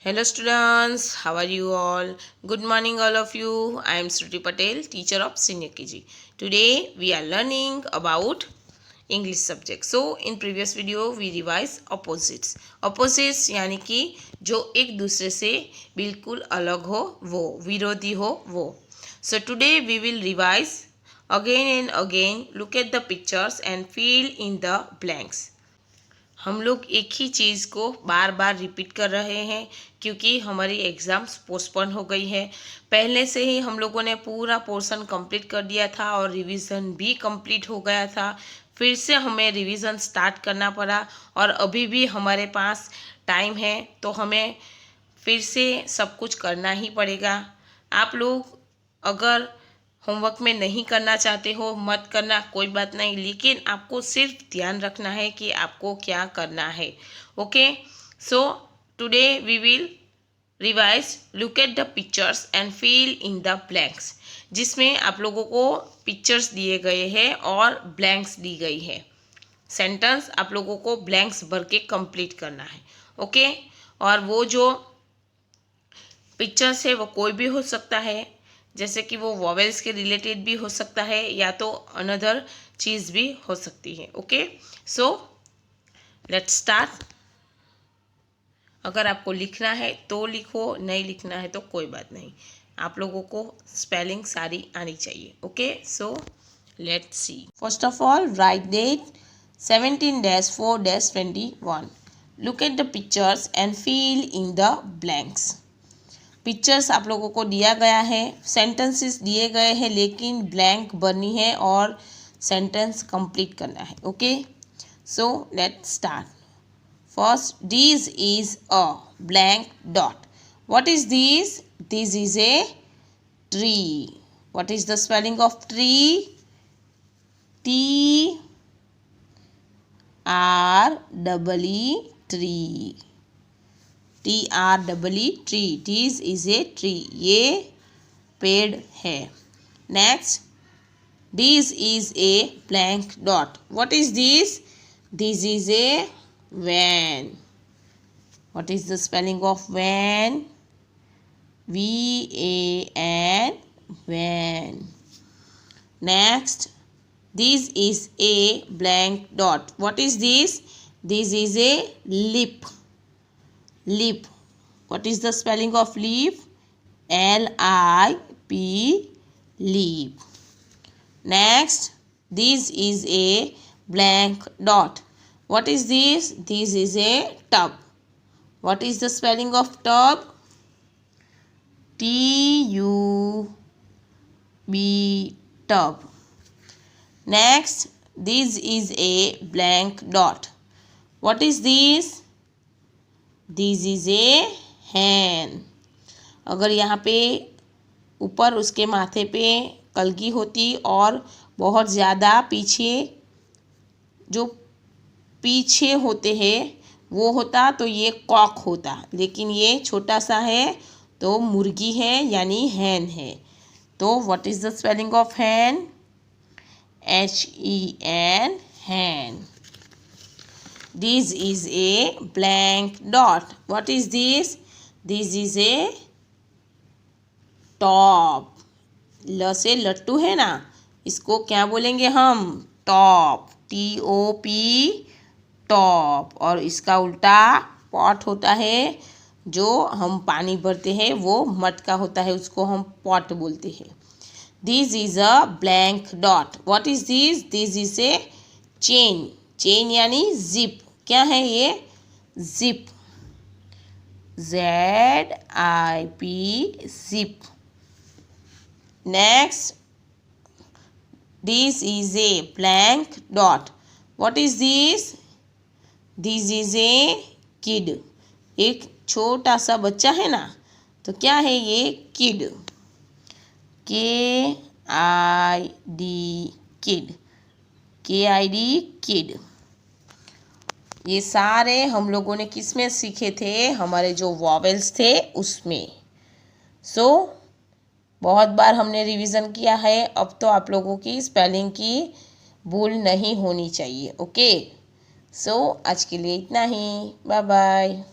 Hello students, how are you all? Good morning all of you. I am Shruti Patel, teacher of senior KG. Today we are learning about English subject. So in previous video we revised opposites. Opposites यानी कि जो एक दूसरे से बिल्कुल अलग हो वो, विरोधी हो वो. So today we will revise again and again. Look at the pictures and fill in the blanks. हम लोग एक ही चीज़ को बार बार रिपीट कर रहे हैं क्योंकि हमारी एग्ज़ाम्स पोस्टपोन हो गई है. पहले से ही हम लोगों ने पूरा पोर्शन कंप्लीट कर दिया था और रिवीजन भी कंप्लीट हो गया था. फिर से हमें रिवीजन स्टार्ट करना पड़ा और अभी भी हमारे पास टाइम है तो हमें फिर से सब कुछ करना ही पड़ेगा. आप लोग अगर होमवर्क में नहीं करना चाहते हो मत करना, कोई बात नहीं, लेकिन आपको सिर्फ ध्यान रखना है कि आपको क्या करना है. Okay, so today we will revise. Look at the pictures and fill in the blanks, जिसमें आप लोगों को पिक्चर्स दिए गए हैं और ब्लैंक्स दी गई है. सेंटेंस आप लोगों को ब्लैंक्स भर के कंप्लीट करना है. ओके, और वो जो पिक्चर्स है वो कोई भी हो सकता है, जैसे कि वो वॉवेल्स के रिलेटेड भी हो सकता है या तो अनदर चीज़ भी हो सकती है. Okay, so let's start. अगर आपको लिखना है तो लिखो, नहीं लिखना है तो कोई बात नहीं. आप लोगों को स्पेलिंग सारी आनी चाहिए. Okay, so let's see. First of all write date 17-4-21. Look at the pictures and fill in the blanks. Pictures आप लोगों को दिया गया है, सेंटेंसेस दिए गए हैं, लेकिन ब्लैंक भरनी है और सेंटेंस कंप्लीट करना है. Okay, so let's start. First, this is a blank dot. What is this? This is a tree. What is the spelling of tree? TREE, tree. TREE, tree. This is a tree, ये पेड़ है. Next, this is a blank dot. What is this? This is a van. What is the spelling of van? VAN, van. Next, this is a blank dot. What is this? This is A lip. Lip. What is the spelling of lip? LIP, lip. Next, this is a blank dot. What is this? This is a tub. What is the spelling of tub? TUB, tub. Next, this is a blank dot. What is this? This is a hen. अगर यहाँ पे ऊपर उसके माथे पे कलगी होती और बहुत ज़्यादा पीछे जो पीछे होते हैं वो होता तो ये कॉक होता, लेकिन ये छोटा सा है तो मुर्गी है यानी हैन है. तो what is the spelling of hen? HEN, hen. This is a blank dot. What is this? This is a top. ल से लट्टू है ना, इसको क्या बोलेंगे हम? टॉप. TOP, top. और इसका उल्टा पॉट होता है, जो हम पानी भरते हैं वो मटका होता है, उसको हम पॉट बोलते हैं. This is a blank dot. What is this? This is a chain. Chain यानी जिप. क्या है ये? Zip. ZIP, zip. Next, this is a blank dot. What is this? This is A kid. एक छोटा सा बच्चा है ना, तो क्या है ये? Kid. KID, kid. KID, kid. ये सारे हम लोगों ने किस में सीखे थे? हमारे जो वॉवेल्स थे उसमें. सो बहुत बार हमने रिवीजन किया है, अब तो आप लोगों की स्पेलिंग की भूल नहीं होनी चाहिए. ओके, सो आज के लिए इतना ही. Bye bye.